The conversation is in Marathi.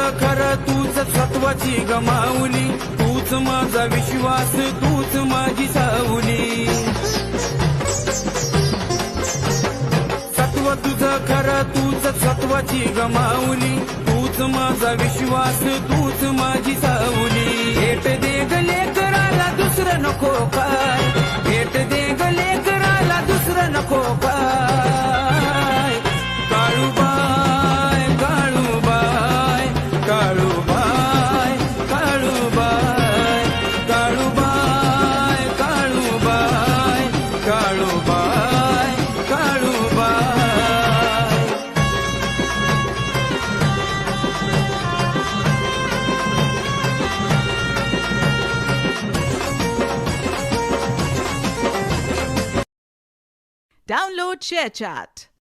तुझं खरं तूच सत्वाची गमावली, तूच माझा विश्वास, तूच माझी सावली. सत्व तुझं खरं तूच सत्वाची गमावली, तूच माझा विश्वास, तूच माझी सावली. भेट दे ग लेकराला दुसरं नको काय, भेट दे ग लेकराला दुसरं नको काय. काळूबाई काळूबाई काळूबाई काळूबाई काळूबाई काळूबाई काळूबाई काळूबाई. Download ShareChat.